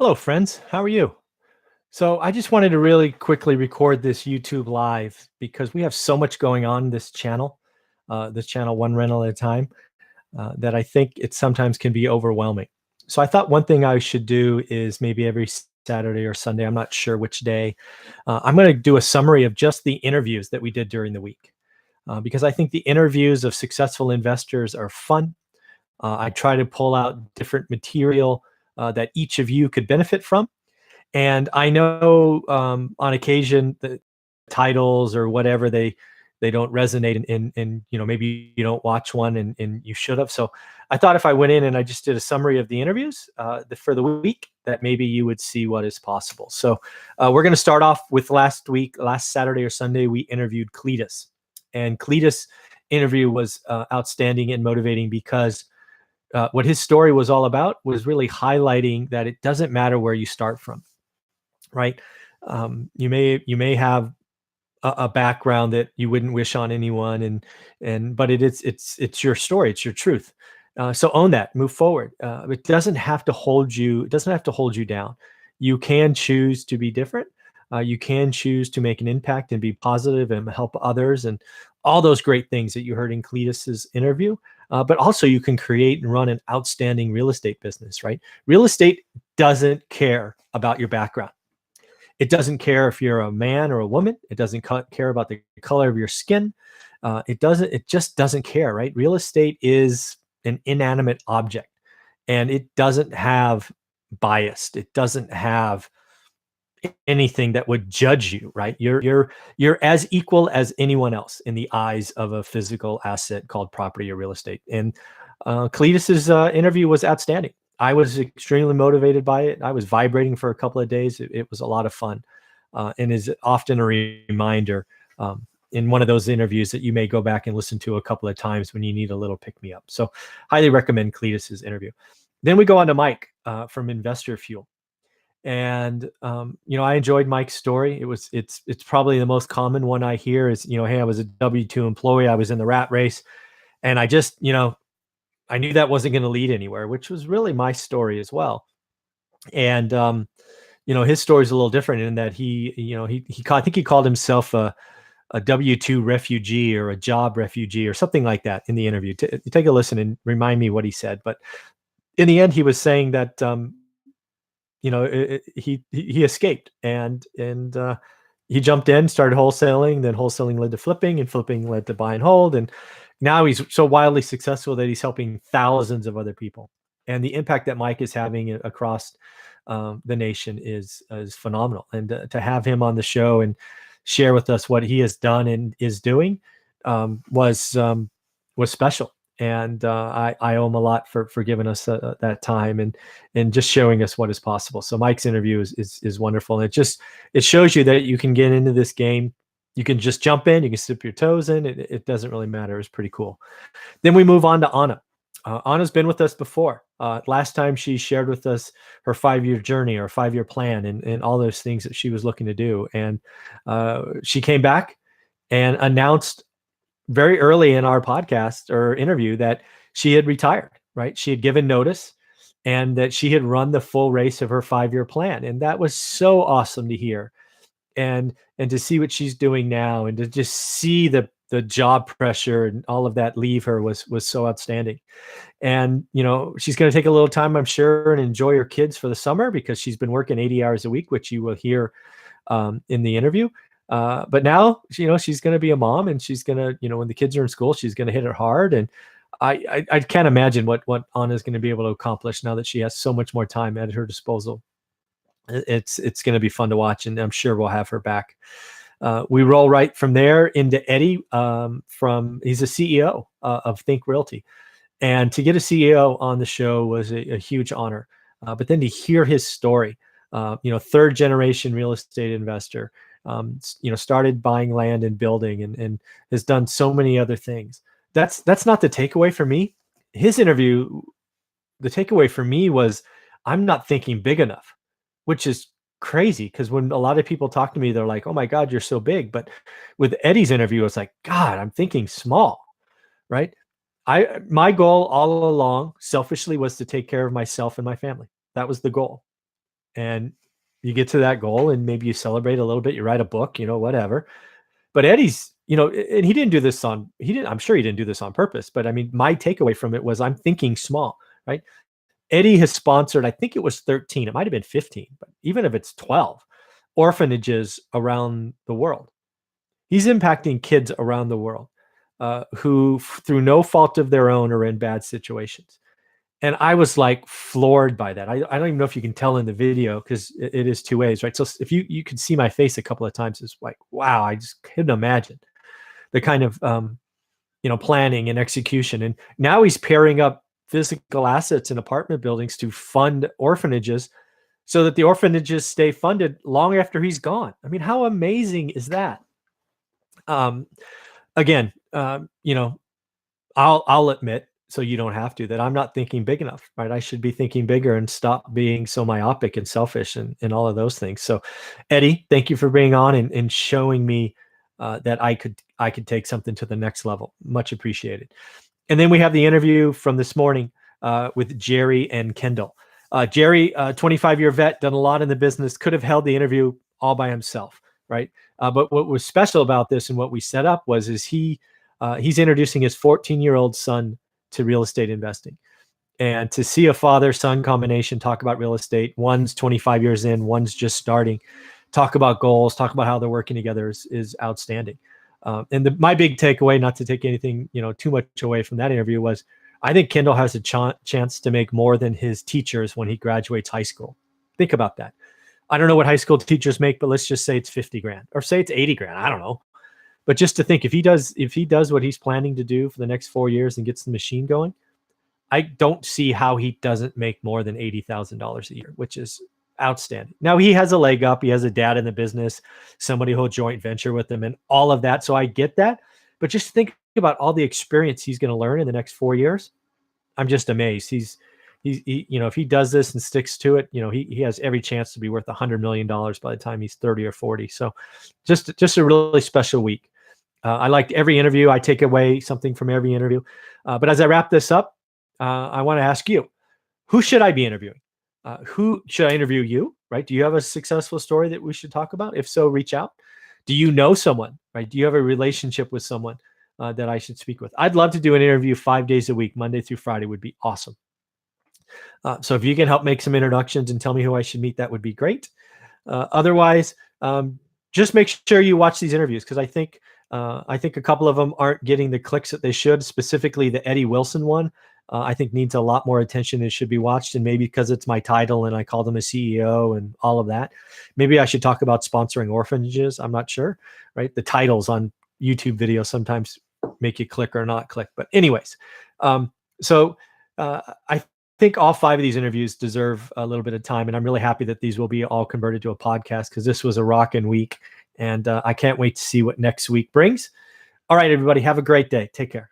Hello, friends. How are you? So, I just wanted to really quickly record this YouTube live because we have so much going on this channel one rental at a time, that I think it sometimes can be overwhelming. So, I thought one thing I should do is maybe every Saturday or Sunday, I'm not sure which day, I'm going to do a summary of just the interviews that we did during the week, because I think the interviews of successful investors are fun. I try to pull out different material that each of you could benefit from. And I know, on occasion, the titles or whatever, they don't resonate and maybe you don't watch one and you should have. So I thought if I went in and I just did a summary of the interviews for the week, that maybe you would see what is possible. So we're going to start off with last week. Last Saturday or Sunday, we interviewed Cletus. And Cletus' interview was outstanding and motivating because what his story was all about was really highlighting that it doesn't matter where you start from, right? You may have a background that you wouldn't wish on anyone, and but it's your story, it's your truth. So own that, move forward. It doesn't have to hold you. It doesn't have to hold you down. You can choose to be different. You can choose to make an impact and be positive and help others, and all those great things that you heard in Cletus's interview. But also, you can create and run an outstanding real estate business. Right? Real estate doesn't care about your background. It doesn't care if you're a man or a woman. It doesn't care about the color of your skin. It just doesn't care, right? Real estate is an inanimate object, and it doesn't have bias. It doesn't have anything that would judge you, right? You're as equal as anyone else in the eyes of a physical asset called property or real estate. And Cletus's interview was outstanding. I was extremely motivated by it. I was vibrating for a couple of days. It was a lot of fun, and is often a reminder in one of those interviews that you may go back and listen to a couple of times when you need a little pick me up. So, highly recommend Cletus's interview. Then we go on to Mike from Investor Fuel, and I enjoyed Mike's story. It's probably the most common one I hear is, hey, I was a W-2 employee, I was in the rat race, and I just I knew that wasn't going to lead anywhere, which was really my story as well. And his story is a little different in that I think he called himself a W-2 refugee or a job refugee or something like that in the interview. Take a listen and remind me what he said. But in the end, he was saying that he escaped and he jumped in, started wholesaling, then wholesaling led to flipping, and flipping led to buy and hold, and now he's so wildly successful that he's helping thousands of other people. And the impact that Mike is having across the nation is phenomenal. And to have him on the show and share with us what he has done and is doing was special. And I owe him a lot for giving us that time and just showing us what is possible. So Mike's interview is wonderful. And it shows you that you can get into this game. You can just jump in, you can dip your toes in. It doesn't really matter. It's pretty cool. Then we move on to Anna. Anna's been with us before. Last time she shared with us her 5-year journey or 5-year plan and all those things that she was looking to do. And she came back and announced very early in our podcast or interview that she had retired, right? She had given notice and that she had run the full race of her 5-year plan. And that was so awesome to hear. And to see what she's doing now and to just see the job pressure and all of that leave her was so outstanding. And she's going to take a little time, I'm sure, and enjoy her kids for the summer because she's been working 80 hours a week, which you will hear in the interview. But now she's going to be a mom, and she's going to when the kids are in school, she's going to hit it hard. And I can't imagine what Anna's going to be able to accomplish now that she has so much more time at her disposal. It's going to be fun to watch, and I'm sure we'll have her back. We roll right from there into Eddie. He's a CEO of Think Realty, and to get a CEO on the show was a huge honor. But then to hear his story, 3rd generation real estate investor, started buying land and building, and has done so many other things. That's not the takeaway for me. His interview, the takeaway for me was, I'm not thinking big enough, which is crazy because when a lot of people talk to me, they're like, oh my God, you're so big. But with Eddie's interview, it's like, God, I'm thinking small, right? My goal all along, selfishly, was to take care of myself and my family. That was the goal. and you get to that goal, and maybe you celebrate a little bit, you write a book, whatever. But Eddie's, and he didn't do this I'm sure he didn't do this on purpose, but I mean, my takeaway from it was I'm thinking small, right? Eddie has sponsored, I think it was 13, it might have been 15, but even if it's 12 orphanages around the world. He's impacting kids around the world who, through no fault of their own, are in bad situations. And I was like floored by that. I don't even know if you can tell in the video because it is two ways, right? So if you could see my face a couple of times, it's like, wow, I just couldn't imagine the kind of planning and execution. And now he's pairing up physical assets in apartment buildings to fund orphanages so that the orphanages stay funded long after he's gone. I mean, how amazing is that? Again, I'll admit, so you don't have to, that I'm not thinking big enough, right? I should be thinking bigger and stop being so myopic and selfish and all of those things. So, Eddie, thank you for being on and showing me that I could take something to the next level. Much appreciated. And then we have the interview from this morning with Jerry and Kendall. Jerry, 25-year vet, done a lot in the business, could have held the interview all by himself, right? But what was special about this and what we set up is he's introducing his 14-year-old son to real estate investing. And to see a father-son combination talk about real estate, one's 25 years in, one's just starting, talk about goals, talk about how they're working together is outstanding. And my big takeaway, not to take anything too much away from that interview, was I think Kendall has a chance to make more than his teachers when he graduates high school. Think about that. I don't know what high school teachers make, but let's just say it's 50 grand or say it's 80 grand. I don't know. But just to think, if he does what he's planning to do for the next 4 years and gets the machine going, I don't see how he doesn't make more than $80,000 a year, which is outstanding. Now he has a leg up. He has a dad in the business, somebody who'll joint venture with him and all of that. So I get that. But just think about all the experience he's going to learn in the next 4 years. I'm just amazed. He's if he does this and sticks to it, he has every chance to be worth $100 million by the time he's 30 or 40. So just a really special week. I liked every interview. I take away something from every interview. But as I wrap this up, I want to ask you, who should I be interviewing? Who should I interview you, right? Do you have a successful story that we should talk about? If so, reach out. Do you know someone, right? Do you have a relationship with someone that I should speak with? I'd love to do an interview 5 days a week, Monday through Friday would be awesome. So if you can help make some introductions and tell me who I should meet, that would be great. Otherwise, just make sure you watch these interviews because I think a couple of them aren't getting the clicks that they should. Specifically, the Eddie Wilson one, I think needs a lot more attention and should be watched. And maybe because it's my title and I called him a CEO and all of that, maybe I should talk about sponsoring orphanages. I'm not sure, right? The titles on YouTube videos sometimes make you click or not click. But anyways, I think all 5 of these interviews deserve a little bit of time. And I'm really happy that these will be all converted to a podcast because this was a rockin' week. And I can't wait to see what next week brings. All right, everybody, have a great day. Take care.